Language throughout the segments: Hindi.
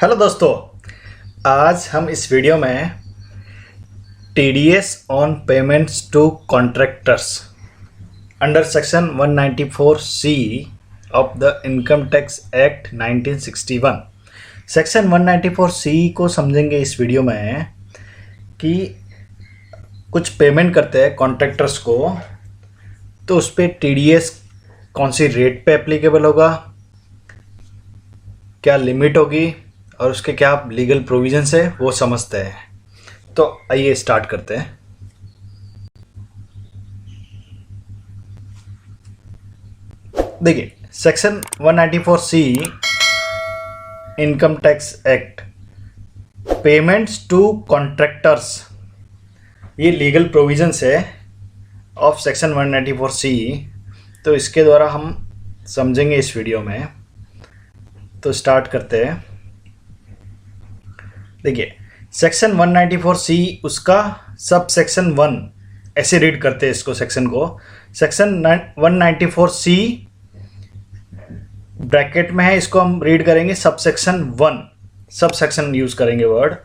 हेलो दोस्तों, आज हम इस वीडियो में TDS on payments to contractors under section 194 C of the income tax act 1961 section 194 C को समझेंगे इस वीडियो में कि कुछ पेमेंट करते हैं कॉन्ट्रैक्टर्स को, तो उस पर टीडीएस कौन सी रेट पे एप्लीकेबल होगा, क्या लिमिट होगी और उसके क्या लीगल प्रोविजंस है वो समझते हैं। तो आइए स्टार्ट करते हैं। देखिए, section 194 C income tax act payments to contractors, ये लीगल प्रोविजंस है ऑफ सेक्शन 194 सी। तो इसके द्वारा हम समझेंगे इस वीडियो में। तो स्टार्ट करते हैं। देखिए, सेक्शन 194 सी उसका सब सेक्शन 1 ऐसे रीड करते हैं इसको, सेक्शन को। सेक्शन 194 सी ब्रैकेट में है, इसको हम रीड करेंगे sub section 1, sub section use करेंगे वर्ड,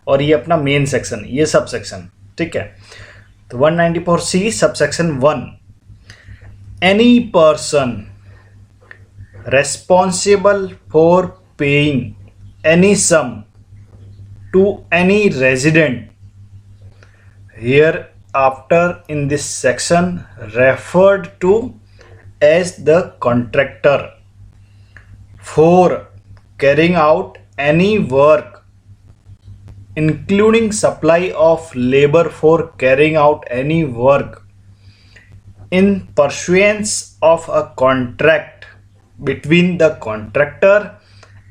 और ये अपना मेन सेक्शन, ये सब सेक्शन, ठीक है। तो 194 C sub section 1, any person responsible for paying any sum to any resident hereafter in this section referred to as the contractor for carrying out any work including supply of labor for carrying out any work in pursuance of a contract between the contractor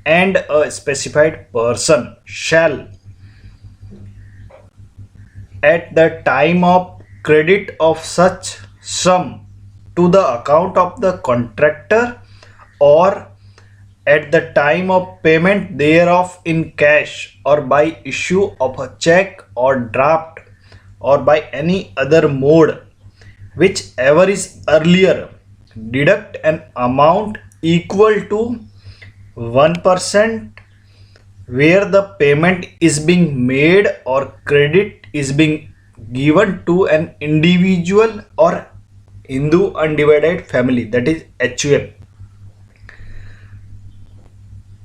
and a specified person shall, at the time of credit of such sum to the account of the contractor or at the time of payment thereof in cash or by issue of a check or draft or by any other mode whichever is earlier, deduct an amount equal to 1% where the payment is being made or credit is being given to an individual or Hindu undivided family, that is HUF,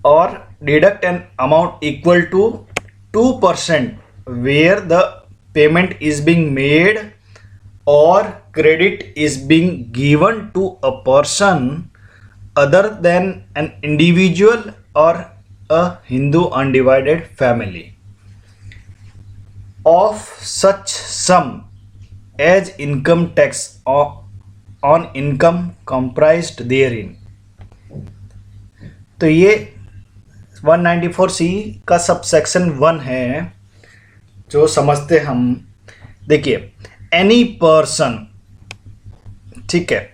or deduct an amount equal to 2% where the payment is being made or credit is being given to a person other than an individual or a Hindu undivided family of such sum as income tax on income comprised therein। तो ये 194 सी का सब सेक्शन 1 है जो समझते हम। देखिए, एनी पर्सन, ठीक है,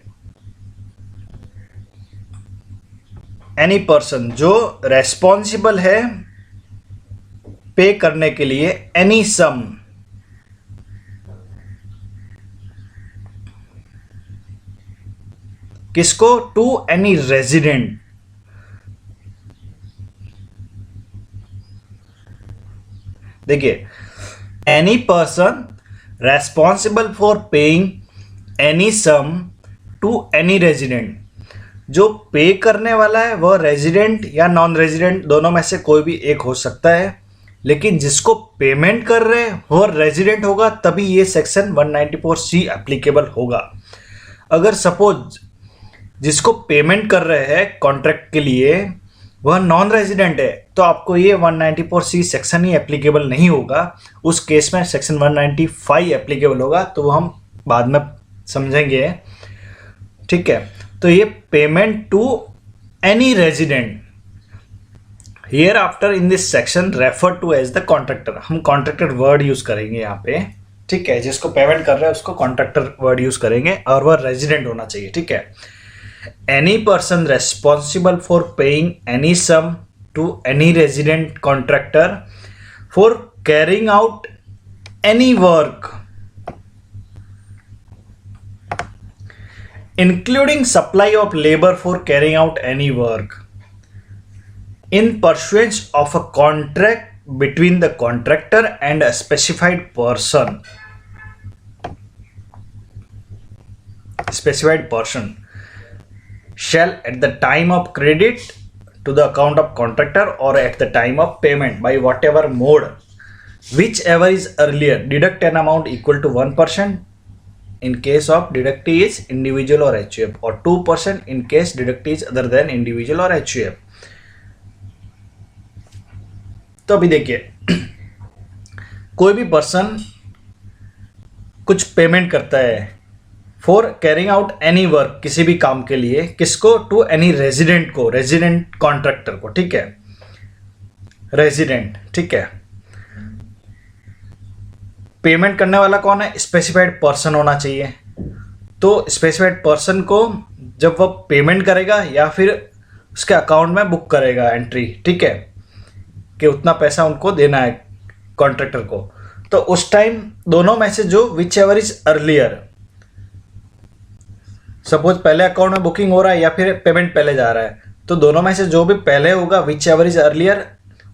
एनी पर्सन जो रेस्पॉन्सिबल है पे करने के लिए एनी सम, किसको? To any resident. देखिए, any person responsible for paying any sum to any resident, जो पे करने वाला है वह रेजिडेंट या नॉन रेजिडेंट दोनों में से कोई भी एक हो सकता है, लेकिन जिसको पेमेंट कर रहे हैं वह रेजिडेंट होगा, तभी ये सेक्शन 194 सी एप्लीकेबल होगा। अगर सपोज जिसको पेमेंट कर रहे हैं कॉन्ट्रैक्ट के लिए वह नॉन रेजिडेंट है, तो आपको ये 194 सी सेक्शन ही एप्लीकेबल नहीं होगा। उस केस में सेक्शन 195 एप्लीकेबल होगा, तो वो हम बाद में समझेंगे, ठीक है। तो ये payment to any resident hereafter in this section refer to as the contractor, हम कॉन्ट्रैक्टर वर्ड यूज करेंगे यहाँ पे, ठीक है। जिसको पेमेंट कर रहे हैं उसको कॉन्ट्रैक्टर वर्ड यूज करेंगे और वह रेजिडेंट होना चाहिए, ठीक है। Any person responsible for paying any sum to any resident contractor for carrying out any work including supply of labor for carrying out any work in pursuance of a contract between the contractor and a specified person. Specified person shall at the time of credit to the account of contractor or at the time of payment by whatever mode, whichever is earlier, deduct an amount equal to 1% in case of deductee is individual or HUF, or 2% in case deductee is other than individual or HUF. तो अभी देखिए, कोई भी पर्सन कुछ पेमेंट करता है for carrying out any work, किसी भी काम के लिए, किसको? टू एनी रेजिडेंट को, रेजिडेंट कॉन्ट्रैक्टर को, ठीक है, रेजिडेंट, ठीक है। पेमेंट करने वाला कौन है? स्पेसिफाइड पर्सन होना चाहिए। तो स्पेसिफाइड पर्सन को जब वह पेमेंट करेगा या फिर उसके अकाउंट में बुक करेगा एंट्री, ठीक है, कि उतना पैसा उनको देना है कॉन्ट्रैक्टर को, तो उस टाइम दोनों में से जो which ever is earlier, suppose पहले अकाउंट में बुकिंग हो रहा है या फिर पेमेंट पहले जा रहा है, तो दोनों में से जो भी पहले होगा, विच एवर इज अर्लियर,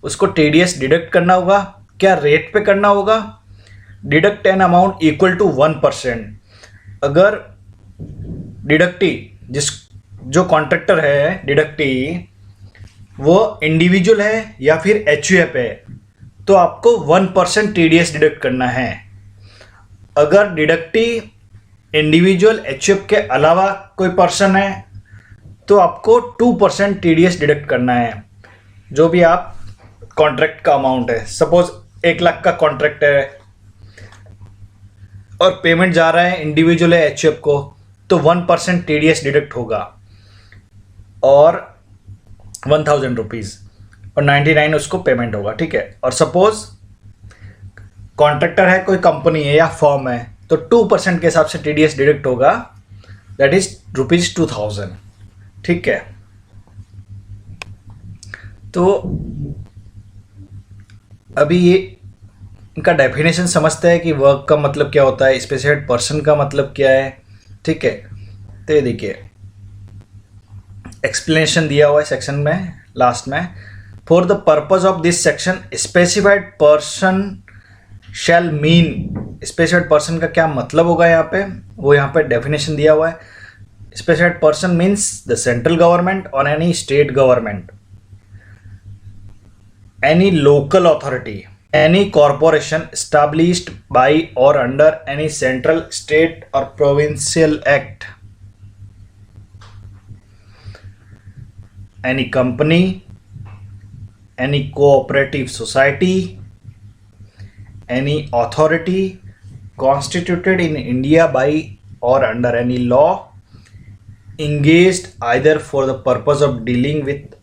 उसको टीडीएस डिडक्ट करना होगा। क्या रेट पे करना होगा? Deduct an amount equal to 1%। अगर डिडक्टी जो कॉन्ट्रैक्टर है, डिडक्टी वो इंडिविजुअल है या फिर एचयूएफ है, तो आपको 1% टीडीएस डिडक्ट करना है। अगर डिडक्टी इंडिविजुअल एचयूएफ के अलावा कोई पर्सन है तो आपको 2% टीडीएस डिडक्ट करना है, जो भी आप कॉन्ट्रैक्ट का अमाउंट है। सपोज 1 लाख का कॉन्ट्रैक्ट है और पेमेंट जा रहा है इंडिविजुअल है एचयूएफ को, तो 1% टीडीएस डिडक्ट होगा और 1000 रुपीज़ और 99 उसको पेमेंट होगा, ठीक है। और सपोज कॉन्ट्रैक्टर है, कोई कंपनी है या फर्म है, तो 2% के हिसाब से टीडीएस डिडक्ट होगा, दैट इज ₹2000, ठीक है। तो अभी ये इनका डेफिनेशन समझते हैं कि वर्क का मतलब क्या होता है, स्पेसिफाइड पर्सन का मतलब क्या है, ठीक है। तो ये देखिए एक्सप्लेनेशन दिया हुआ है सेक्शन में लास्ट में, for the purpose of this section specified person shall mean, specified person का क्या मतलब होगा यहाँ पे, वो यहाँ पे डेफिनेशन दिया हुआ है। Specified person means the central government और any state government, any local authority, any corporation established by or under any central, state or provincial act, any company, any cooperative society, any authority constituted in India by or under any law, engaged either for the purpose of dealing with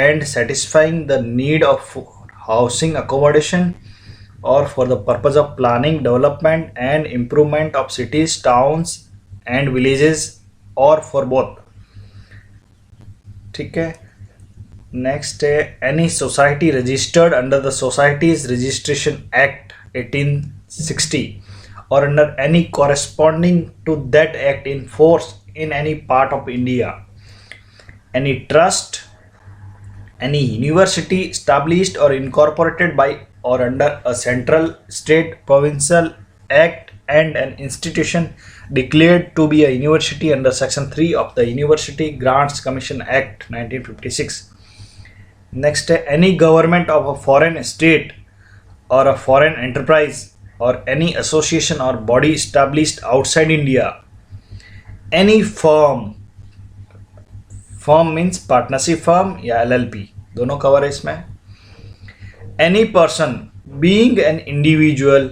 and satisfying the need of housing accommodation or for the purpose of planning, development and improvement of cities, towns and villages or for both, ठीक है। नेक्स्ट है any society registered under the societies registration act 1860 or under any corresponding to that act in force in any part of India, any trust, any university established or incorporated by or under a central, state, provincial act and an institution declared to be a university under section 3 of the University Grants Commission Act 1956. Next, any government of a foreign state or a foreign enterprise or any association or body established outside India, any firm, firm means partnership firm या एलएलपी, दोनों कवर है इसमें। Any person being an individual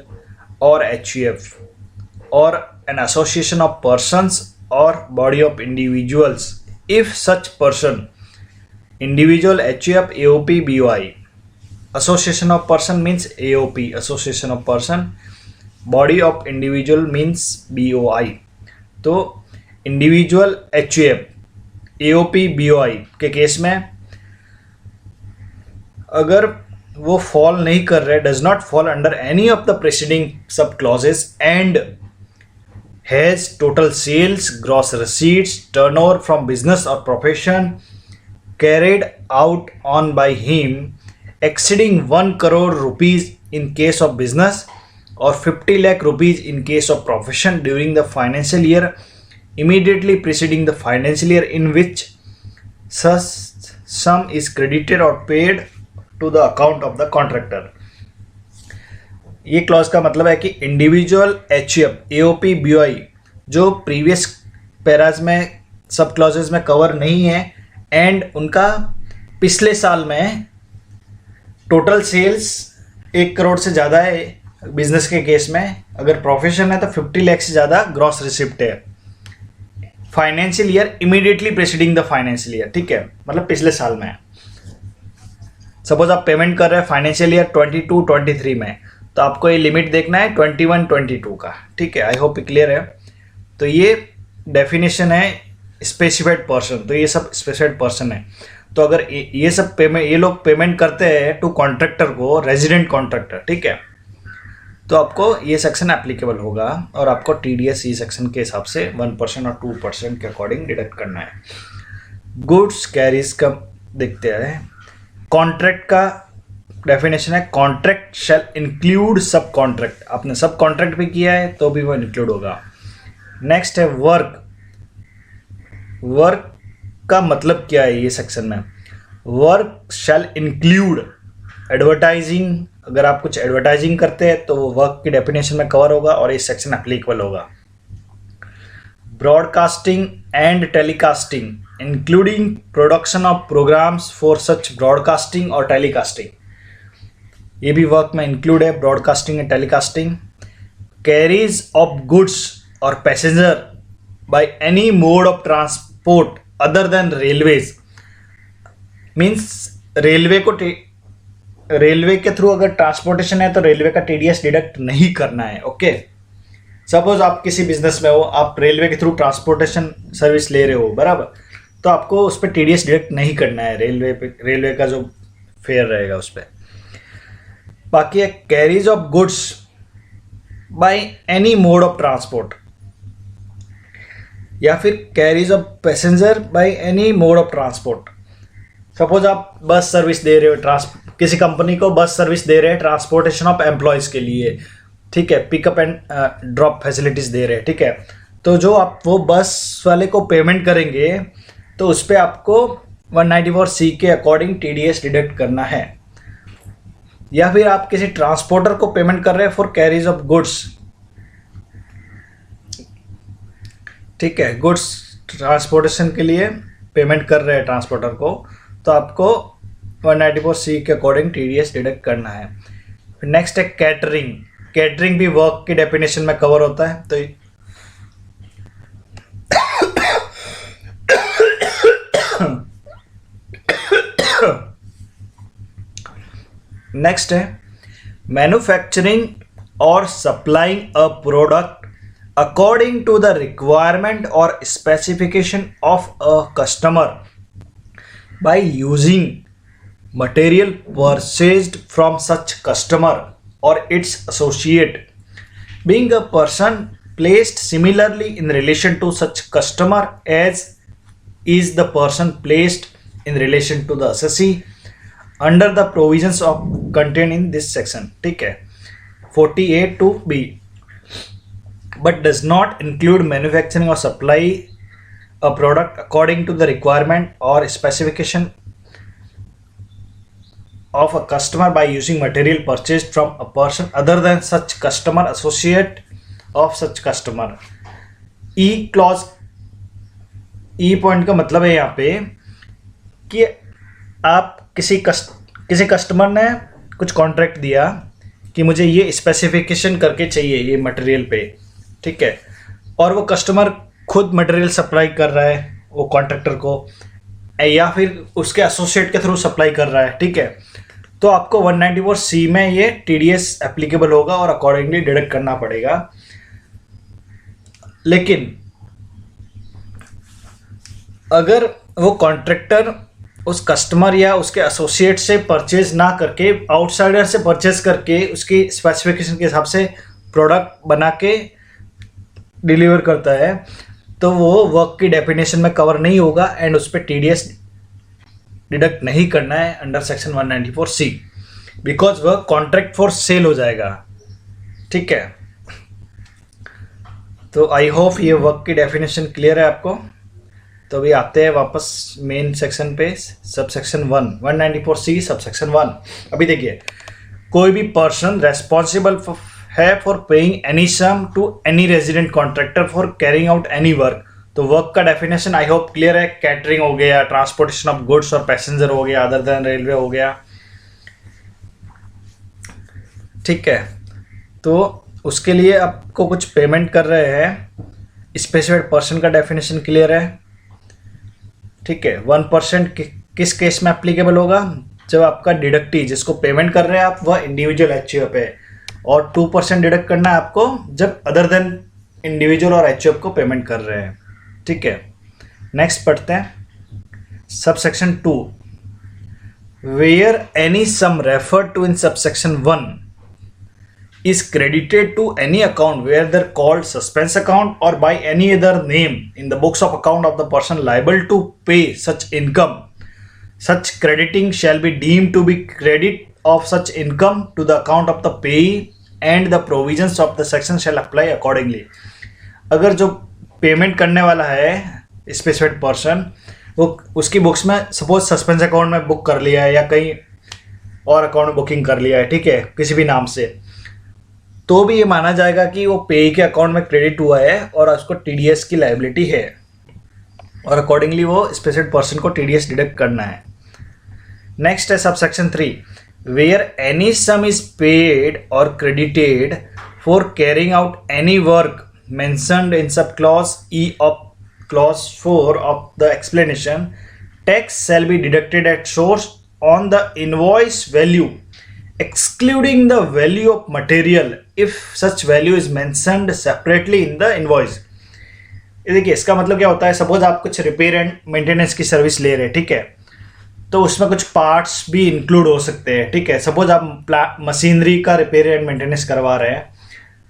और एचयूएफ और एन एसोसिएशन ऑफ पर्सन्स और body of individuals if such person, individual HUF AOP BOI, association of person means AOP association of person, body of individual means BOI. तो इंडिविजुअल एचयूएफ एओपी बीओआई के केस में अगर वो फॉल नहीं कर रहे, does not fall under any of the preceding sub clauses and has total sales, gross receipts, turnover from business और profession carried out on by him exceeding 1 crore rupees in case of business or 50 lakh rupees in case of profession during the financial year immediately preceding the financial year in which such sum is credited or paid to the account of the contractor. ये क्लॉज का मतलब है कि इंडिविजुअल एचयूएफ, एओपी, बीओआई जो प्रीवियस पैराज में सब क्लॉजेज में कवर नहीं है एंड उनका पिछले साल में टोटल सेल्स 1 करोड़ से ज़्यादा है बिजनेस के केस में, अगर प्रोफेशन है तो 50 लाख से ज़्यादा ग्रॉस रिसिप्ट है financial year immediately presiding the financial year, ठीक है, मतलब पिछले साल में। सपोज आप पेमेंट कर रहे हैं फाइनेंशियल ईयर 22-23 में, तो आपको ये लिमिट देखना है 21-22 का, ठीक है। आई होप क्लियर है। तो ये डेफिनेशन है स्पेसिफाइड पर्सन, तो ये सब स्पेसिफाइड पर्सन है। तो अगर ये सब पेमेंट ये लोग पेमेंट करते हैं टू कॉन्ट्रैक्टर को, रेजिडेंट कॉन्ट्रैक्टर, ठीक है, तो आपको ये सेक्शन एप्लीकेबल होगा और आपको टीडीएस ई सेक्शन के हिसाब से 1% और 2% के अकॉर्डिंग डिडक्ट करना है। गुड्स कैरीज का देखते हैं। कॉन्ट्रैक्ट का डेफिनेशन है कॉन्ट्रैक्ट शैल इंक्लूड सब कॉन्ट्रैक्ट, आपने सब कॉन्ट्रैक्ट भी किया है तो भी वो इंक्लूड होगा। नेक्स्ट है वर्क। वर्क का मतलब क्या है ये सेक्शन में? वर्क शैल इंक्लूड एडवर्टाइजिंग, अगर आप कुछ एडवर्टाइजिंग करते हैं तो वो वर्क की डेफिनेशन में कवर होगा और ये सेक्शन एप्लीकेबल होगा। Broadcasting and telecasting including production of programmes for such broadcasting और टेलीकास्टिंग, ये भी वर्क में इंक्लूड है, broadcasting and telecasting. Carriage of goods और passenger by any mode of transport other than railways, means railway के थ्रू अगर ट्रांसपोर्टेशन है तो रेलवे का टीडीएस डिडक्ट नहीं करना है। ओके, सपोज आप किसी बिजनेस में हो, आप रेलवे के थ्रू ट्रांसपोर्टेशन सर्विस ले रहे हो, बराबर, तो आपको उस पर टीडीएस डिडक्ट नहीं करना है, रेलवे का जो फेयर रहेगा उस पर। बाकी है carries of goods by any mode of transport या फिर carries of passenger by any mode of transport. Suppose आप बस सर्विस दे रहे हो, किसी कंपनी को बस सर्विस दे रहे हैं ट्रांसपोर्टेशन ऑफ एम्प्लॉयज के लिए, ठीक है, पिकअप एंड ड्रॉप फैसिलिटीज दे रहे हैं, ठीक है, तो जो आप वो बस वाले को पेमेंट करेंगे तो उस पर आपको 194C के अकॉर्डिंग टीडीएस डिडक्ट करना है। या फिर आप किसी ट्रांसपोर्टर को पेमेंट कर रहे हैं फॉर कैरीज ऑफ गुड्स, ठीक है, गुड्स ट्रांसपोर्टेशन के लिए पेमेंट कर रहे हैं ट्रांसपोर्टर को, तो आपको 194C के अकॉर्डिंग टीडीएस डिडक्ट करना है। फिर नेक्स्ट है कैटरिंग। कैटरिंग भी वर्क की डेफिनेशन में कवर होता है, तो नेक्स्ट है मैन्युफैक्चरिंग और supplying a product according to the requirement और specification of a customer by using material purchased from such customer or its associate, being a person placed similarly in relation to such customer as is the person placed in relation to the assessee under the provisions of contained in this section, ठीक है, 48(2)(b, but does not include manufacturing or supply a product according to the requirement or specification of a customer by using material purchased from a person other than such customer, associate of such customer। E clause, E point का मतलब है यहाँ पे कि आप किसी कस्टमर ने कुछ कॉन्ट्रैक्ट दिया कि मुझे ये स्पेसिफिकेशन करके चाहिए ये मटेरियल पे, ठीक है, और वो कस्टमर खुद मटेरियल सप्लाई कर रहा है वो कॉन्ट्रैक्टर को या फिर उसके एसोसिएट के थ्रू सप्लाई कर रहा है, ठीक है, तो आपको 194C में ये टीडीएस एप्लीकेबल होगा और अकॉर्डिंगली डिडक्ट करना पड़ेगा। लेकिन अगर वो कॉन्ट्रैक्टर उस कस्टमर या उसके एसोसिएट से परचेज ना करके आउटसाइडर से परचेज करके उसकी स्पेसिफिकेशन के हिसाब से प्रोडक्ट बना के डिलीवर करता है तो वो वर्क की डेफिनेशन में कवर नहीं होगा एंड उस पर टीडीएस डिडक्ट नहीं करना है अंडर सेक्शन 194C, बिकॉज वह कॉन्ट्रैक्ट फॉर सेल हो जाएगा। ठीक है, तो आई होप ये वर्क की डेफिनेशन क्लियर है आपको। तो अभी आते हैं वापस मेन सेक्शन पे, sub section 194C sub section 1। अभी देखिए, कोई भी पर्सन रेस्पॉन्सिबल है for paying any sum to any resident contractor for carrying out any work. तो वर्क का डेफिनेशन आई होप क्लियर है। कैटरिंग हो गया, ट्रांसपोर्टेशन ऑफ गुड्स और पैसेंजर हो गया, अदर देन रेलवे हो गया। ठीक है, तो उसके लिए आपको कुछ पेमेंट कर रहे हैं, स्पेसिफाइड पर्सन का डेफिनेशन क्लियर है। ठीक है, 1% किस केस में एप्लीकेबल होगा? जब आपका डिडक्टी जिसको पेमेंट कर रहे हैं आप वह इंडिविजुअल एचयूएफ है, और 2% डिडक्ट करना है आपको जब अदर देन इंडिविजुअल और एचयूएफ को पेमेंट कर रहे हैं। ठीक है, नेक्स्ट पढ़ते हैं subsection 2। Where any sum referred to in sub section 1 is credited to any account whether called suspense account or by any other name in the books of account of the person liable to pay such income, such crediting shall be deemed to be credit of such income to the account of the payee and the provisions of the section shall apply accordingly। अगर जो पेमेंट करने वाला है स्पेसिफाइड पर्सन, वो उसकी बुक्स में सपोज सस्पेंस अकाउंट में बुक कर लिया है या कहीं और अकाउंट में बुकिंग कर लिया है, ठीक है, किसी भी नाम से, तो भी ये माना जाएगा कि वो पे के अकाउंट में क्रेडिट हुआ है और उसको टीडीएस की लायबिलिटी है, और अकॉर्डिंगली वो स्पेसिफिक पर्सन को टीडीएस डिडक्ट करना है। नेक्स्ट है sub section 3। Where any sum is paid और credited for carrying out any work mentioned in sub clause E of clause 4 of the explanation, tax shall be deducted at source on the invoice value excluding the value of material if such value is mentioned separately in the invoice। देखिए, इसका मतलब क्या होता है, सपोज आप कुछ रिपेयर एंड मेंटेनेंस की सर्विस ले रहे हैं, ठीक है, तो उसमें कुछ पार्ट्स भी इंक्लूड हो सकते हैं। ठीक है, सपोज आप मशीनरी का रिपेयर एंड मेंटेनेंस करवा रहे हैं,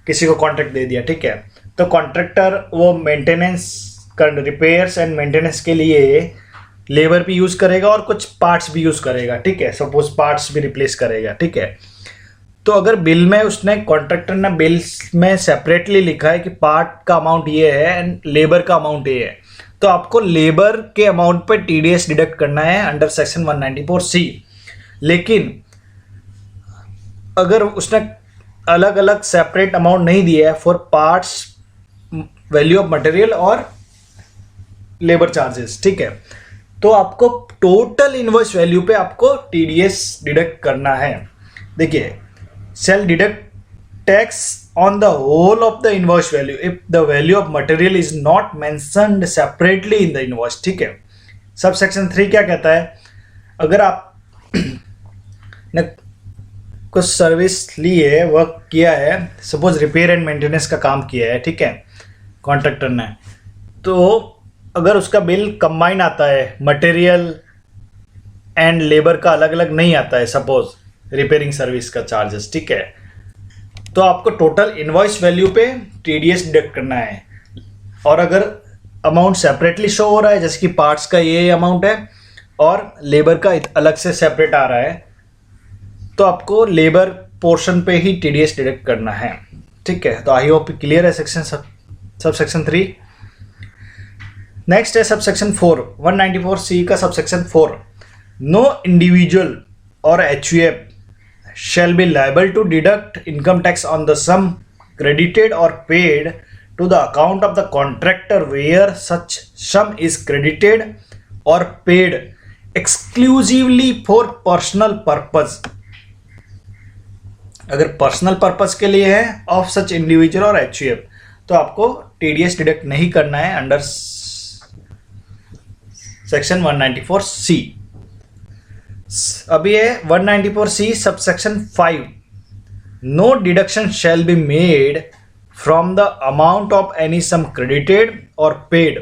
किसी को कॉन्ट्रैक्ट दे दिया, ठीक है, तो कॉन्ट्रैक्टर वो मेंटेनेंस कर रिपेयर्स एंड मेंटेनेंस के लिए लेबर भी यूज़ करेगा और कुछ पार्ट्स भी यूज़ करेगा। ठीक है, सपोज पार्ट्स भी रिप्लेस करेगा। ठीक है, तो अगर बिल में उसने कॉन्ट्रैक्टर ने बिल में सेपरेटली लिखा है कि पार्ट का अमाउंट ये है एंड लेबर का अमाउंट ये है, तो आपको लेबर के अमाउंट पर टीडीएस डिडक्ट करना है अंडर सेक्शन 194C। लेकिन अगर उसने अलग अलग सेपरेट अमाउंट नहीं दिया है for parts, value of material और लेबर चार्जेस, ठीक है, तो आपको टोटल इनवॉइस वैल्यू पे आपको टीडीएस डिडक्ट करना है। देखिए, shall deduct tax on the whole of the invoice value if the value of material is not mentioned separately in the invoice. ठीक है, सब सेक्शन 3 क्या कहता है, अगर आप ने कुछ सर्विस ली है, वर्क किया है, सपोज रिपेयर एंड मेंटेनेंस का काम किया है, ठीक है, कॉन्ट्रैक्टर ने, तो अगर उसका बिल कंबाइन आता है, मटेरियल एंड लेबर का अलग अलग नहीं आता है, सपोज रिपेयरिंग सर्विस का चार्जेस, ठीक है, तो आपको टोटल इनवॉइस वैल्यू पे टीडीएस डिडक्ट करना है। और अगर अमाउंट सेपरेटली शो हो रहा है, जैसे कि पार्ट्स का ये अमाउंट है और लेबर का अलग से सेपरेट आ रहा है, तो आपको लेबर पोर्शन पे ही टीडीएस डिडक्ट करना है। ठीक है, तो आई होप क्लियर है सेक्शन सब सेक्शन 3। नेक्स्ट है सब सेक्शन 4, 194C का सब सेक्शन 4। नो इंडिविजुअल और HUF shall be liable to deduct income tax on the sum credited or paid to the account of the contractor where such sum is credited or paid exclusively for personal purpose। अगर पर्सनल पर्पस के लिए है ऑफ सच इंडिविजुअल और एचयूएफ, तो आपको टीडीएस डिडक्ट नहीं करना है अंडर सेक्शन 194C। अभी है 194C sub section 5। No deduction shall be made from the amount of any sum credited और पेड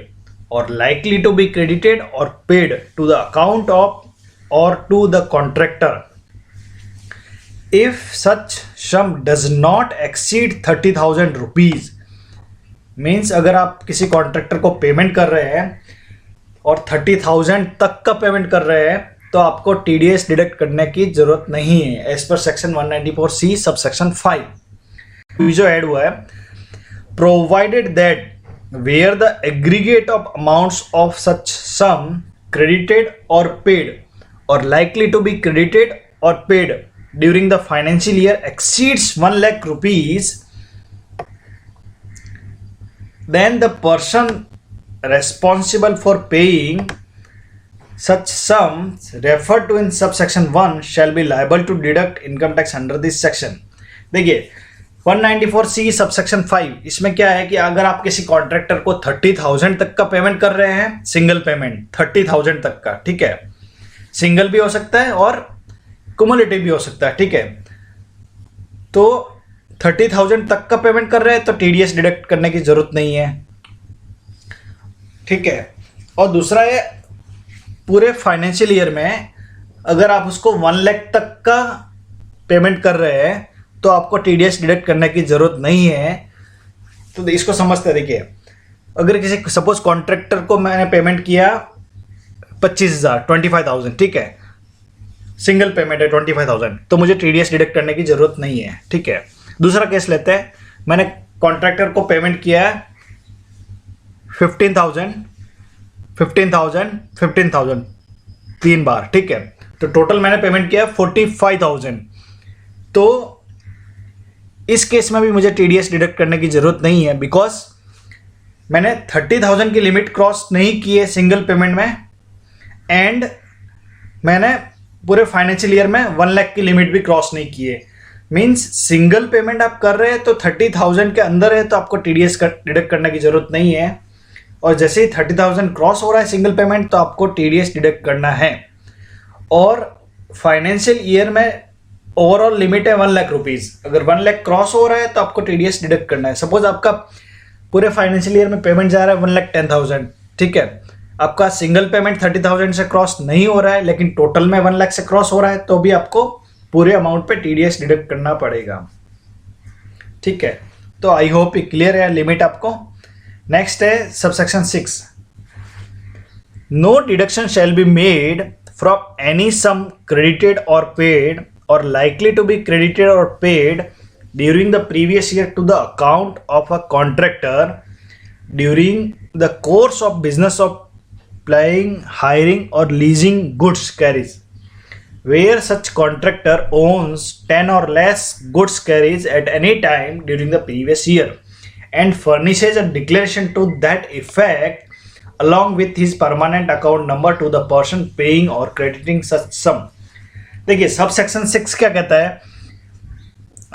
और लाइकली टू बी क्रेडिटेड और paid to the account of और to the contractor if such sum does not exceed 30,000 rupees. मीन्स अगर आप किसी कॉन्ट्रैक्टर को पेमेंट कर रहे हैं और 30,000 तक का पेमेंट कर रहे हैं, तो तो आपको टीडीएस डिडक्ट करने की जरूरत नहीं है as per section 194C sub section 5 जो ऐड हुआ है, provided that where the aggregate of amounts of such sum credited or paid or likely to be credited or paid during the financial year exceeds 1 lakh rupees, then the person responsible for paying such sums referred to in subsection 1 shall be liable to deduct income tax under this section. देखिए 194C सबसेक्शन 5 इसमें क्या है कि अगर आप किसी कॉन्ट्रैक्टर को 30,000 तक का पेमेंट कर रहे हैं, सिंगल पेमेंट 30,000 तक का, ठीक है, सिंगल भी हो सकता है और कुमुलेटिव भी हो सकता है, ठीक है, तो 30,000 तक का पेमेंट कर रहे हैं तो टीडीएस डिडक्ट करने की जरूरत नहीं है, ठीक है। और दूसरा है पूरे फाइनेंशियल ईयर में अगर आप उसको 1 लाख तक का पेमेंट कर रहे हैं तो आपको टीडीएस डिडक्ट करने की जरूरत नहीं है। तो इसको समझते देखिए, अगर किसी सपोज कॉन्ट्रैक्टर को मैंने पेमेंट किया 25,000 25,000, ठीक है, सिंगल पेमेंट है 25,000, तो मुझे टीडीएस डिडक्ट करने की जरूरत नहीं है, ठीक है। दूसरा केस लेते हैं, मैंने कॉन्ट्रैक्टर को पेमेंट किया 15,000 15,000 15,000 3 बार, ठीक है, तो टोटल मैंने पेमेंट किया 45,000। तो इस केस में भी मुझे टीडीएस डिडक्ट करने की जरूरत नहीं है, बिकॉज मैंने 30,000 की लिमिट क्रॉस नहीं की है सिंगल पेमेंट में, एंड मैंने पूरे फाइनेंशियल ईयर में 1 लाख की लिमिट भी क्रॉस नहीं की है। मींस सिंगल पेमेंट आप कर रहे हैं तो 30,000 के अंदर है तो आपको टीडीएस डिडक्ट करने की जरूरत नहीं है, और जैसे ही 30,000 क्रॉस हो रहा है सिंगल पेमेंट तो आपको टीडीएस डिडक्ट करना है। और फाइनेंशियल ईयर में ओवरऑल लिमिट है 1 लाख रुपीज, अगर 1 लाख क्रॉस हो रहा है तो आपको टीडीएस डिडक्ट करना है। सपोज आपका पूरे फाइनेंशियल ईयर में पेमेंट जा रहा है 1,10,000, ठीक है, आपका सिंगल पेमेंट 30,000 से क्रॉस नहीं हो रहा है लेकिन टोटल में 1 लाख से क्रॉस हो रहा है तो भी आपको पूरे अमाउंट पे टीडीएस डिडक्ट करना पड़ेगा, ठीक है। तो आई होप क्लियर है लिमिट आपको। नेक्स्ट है subsection 6, no deduction shall be made from any sum credited और paid or likely to be credited or paid during the previous year to the account of a contractor during the course of business of supplying, hiring or leasing goods carries, where such contractor owns 10 or less goods carries at any time during the previous year and furnishes a declaration to that effect along with his permanent account number to the person paying or crediting such sum. देखिए सब सेक्शन 6 क्या कहता है,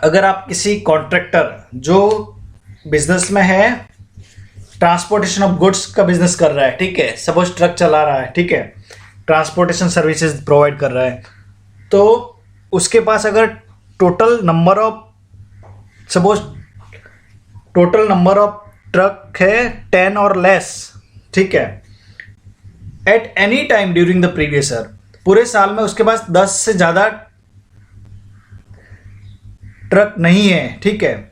अगर आप किसी कॉन्ट्रैक्टर जो बिजनेस में है, ट्रांसपोर्टेशन ऑफ गुड्स का बिजनेस कर रहा है, ठीक है, सपोज ट्रक चला रहा है, ठीक है, ट्रांसपोर्टेशन सर्विसेज प्रोवाइड कर रहा है, तो उसके पास अगर टोटल नंबर ऑफ ट्रक है 10 और लेस, ठीक है, at any time during the previous year, पूरे साल में उसके पास 10 से ज़्यादा ट्रक नहीं है, ठीक है,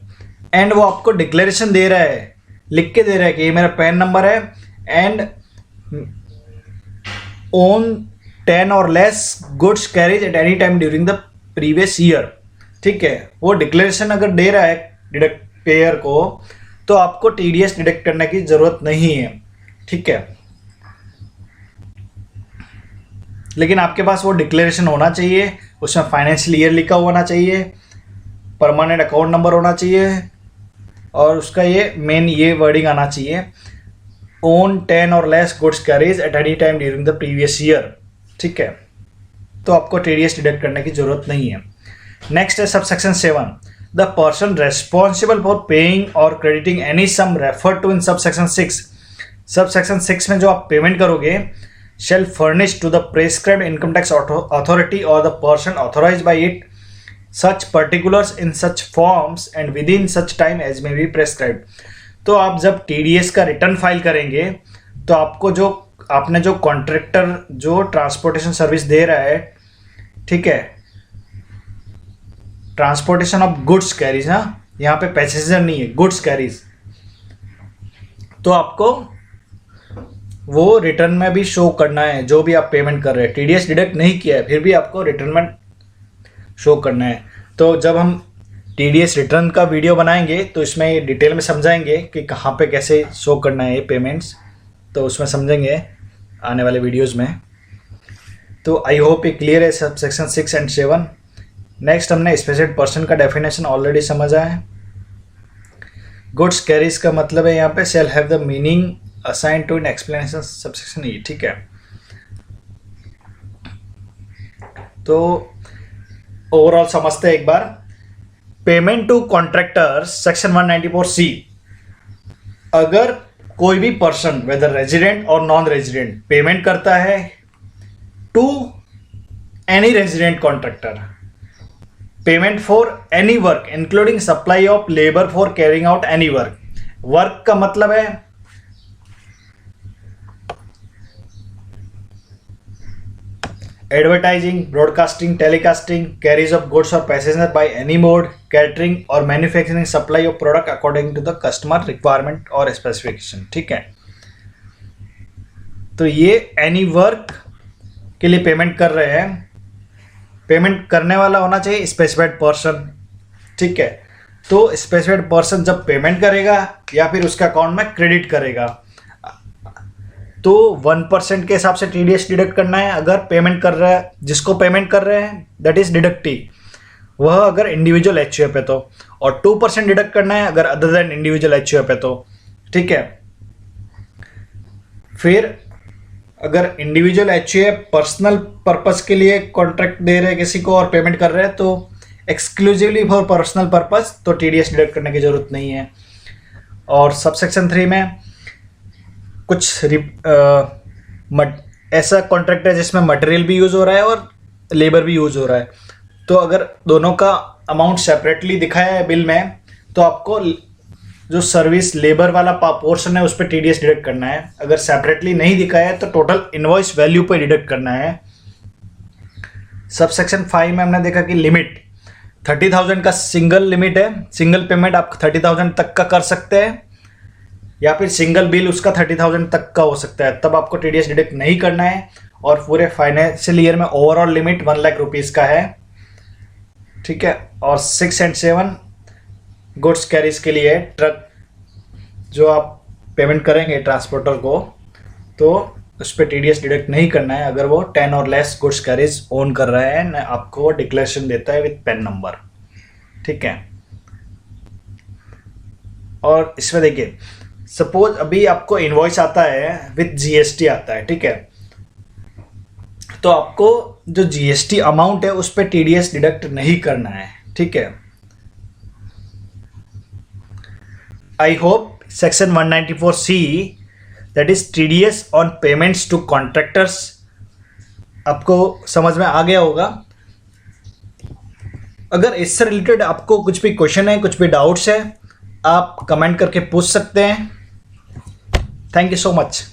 एंड वो आपको डिक्लेरेशन दे रहा है, लिख के दे रहा है कि ये मेरा पैन नंबर है एंड ओन 10 और less goods carries at any time during the previous year, ठीक है, वो डिक्लेरेशन अगर दे रहा है डिडक्ट पेयर को तो आपको टीडीएस डिडक्ट करने की जरूरत नहीं है, ठीक है। लेकिन आपके पास वो डिक्लेरेशन होना चाहिए, उसमें फाइनेंशियल ईयर लिखा होना चाहिए, परमानेंट अकाउंट नंबर होना चाहिए और उसका ये मेन ये वर्डिंग आना चाहिए, ओन 10 और less goods carries at any time during the previous year, ठीक है, तो आपको टीडीएस डिडक्ट करने की जरूरत नहीं है। नेक्स्ट है subsection 7, the person responsible for paying और crediting any sum refer to in subsection 6। Subsection 6 में जो आप पेमेंट करोगे shall furnish to the prescribed income tax authority or the person authorized by it such particulars in such forms and within such time as may be prescribed। तो आप जब टीडीएस का रिटर्न फाइल करेंगे तो आपको जो आपने जो कॉन्ट्रैक्टर जो ट्रांसपोर्टेशन सर्विस दे रहा है, ठीक है, ट्रांसपोर्टेशन ऑफ गुड्स कैरीज, हाँ, यहाँ पे पैसेंजर नहीं है, गुड्स कैरीज, तो आपको वो रिटर्न में भी शो करना है, जो भी आप पेमेंट कर रहे हैं। टीडीएस डिडक्ट नहीं किया है फिर भी आपको रिटर्न में शो करना है। तो जब हम टीडीएस रिटर्न का वीडियो बनाएंगे तो इसमें डिटेल में समझाएंगे कि कहाँ पे कैसे शो करना है ये पेमेंट्स, तो उसमें समझेंगे आने वाले वीडियोस में। तो आई होप ये क्लियर है सब सेक्शन 6 एंड 7। नेक्स्ट हमने स्पेसिफिक पर्सन का डेफिनेशन ऑलरेडी समझा है। गुड्स कैरीज का मतलब है यहाँ पे shall have the meaning assign to in explanation subsection E, ठीक है। तो ओवरऑल समझते हैं एक बार। Payment to contractors section 194C, अगर कोई भी पर्सन वेदर रेजिडेंट और नॉन रेजिडेंट पेमेंट करता है to any resident contractor, payment for any work including supply of labour for carrying out any work. Work का मतलब है advertising, broadcasting, telecasting, carriage of goods और passenger by any mode, catering और manufacturing supply of product according to the customer requirement और स्पेसिफिकेशन, ठीक है। तो ये एनी वर्क के लिए पेमेंट कर रहे हैं। पेमेंट करने वाला होना चाहिए स्पेसिफाइड पर्सन, ठीक है। तो स्पेसिफाइड पर्सन जब पेमेंट करेगा या फिर उसके अकाउंट में क्रेडिट करेगा तो 1% के हिसाब से टीडीएस डिडक्ट करना है। अगर पेमेंट कर रहा है, जिसको पेमेंट कर रहे हैं दैट इज डिडक्टिव, वह अगर इंडिविजुअल एचयूएफ है तो, और 2% डिडक्ट करना है अगर अदर देन इंडिविजुअल एचयूएफ है तो, ठीक है। फिर अगर इंडिविजुअल एचयूएफ पर्सनल पर्पस के लिए कॉन्ट्रैक्ट दे रहे हैं किसी को और पेमेंट कर रहे हैं तो एक्सक्लूसिवली फॉर पर्सनल पर्पस तो टीडीएस डिडक्ट करने की जरूरत नहीं है। और सबसेक्शन 3 में कुछ ऐसा कॉन्ट्रैक्ट है जिसमें मटेरियल भी यूज़ हो रहा है और लेबर भी यूज़ हो रहा है, तो अगर दोनों का अमाउंट सेपरेटली दिखाया है बिल में तो आपको जो सर्विस लेबर वाला पोर्शन है उस पर टीडीएस डिडक्ट करना है। अगर सेपरेटली नहीं दिखाया है तो टोटल इनवॉइस वैल्यू पर डिडक्ट करना है। सबसेक्शन 5 में हमने देखा कि लिमिट 30,000 का सिंगल लिमिट है, सिंगल पेमेंट आप 30,000 तक का कर सकते हैं या फिर सिंगल बिल उसका 30,000 तक का हो सकता है, तब आपको टीडीएस डिडक्ट नहीं करना है। और पूरे फाइनेंशियल ईयर में ओवरऑल लिमिट 1 लाख रुपीज़ का है, ठीक है। और 6 एंड 7 गुड्स कैरीज के लिए ट्रक जो आप पेमेंट करेंगे ट्रांसपोर्टर को तो उस पर टीडीएस डिडक्ट नहीं करना है अगर वो 10 और लेस गुड्स कैरीज ओन कर रहा है, आपको वो डिक्लेरेशन देता है विद पेन नंबर, ठीक है। और इसमें देखिए सपोज अभी आपको इनवॉइस आता है विद जीएसटी आता है, ठीक है। तो आपको जो जीएसटी अमाउंट है उस पर टीडीएस डिडक्ट नहीं करना है, ठीक है। I hope section 194C that is TDS on payments to contractors आपको समझ में आ गया होगा। अगर इससे रिलेटेड आपको कुछ भी क्वेश्चन है, कुछ भी डाउट्स है, आप कमेंट करके पूछ सकते हैं। Thank you so much.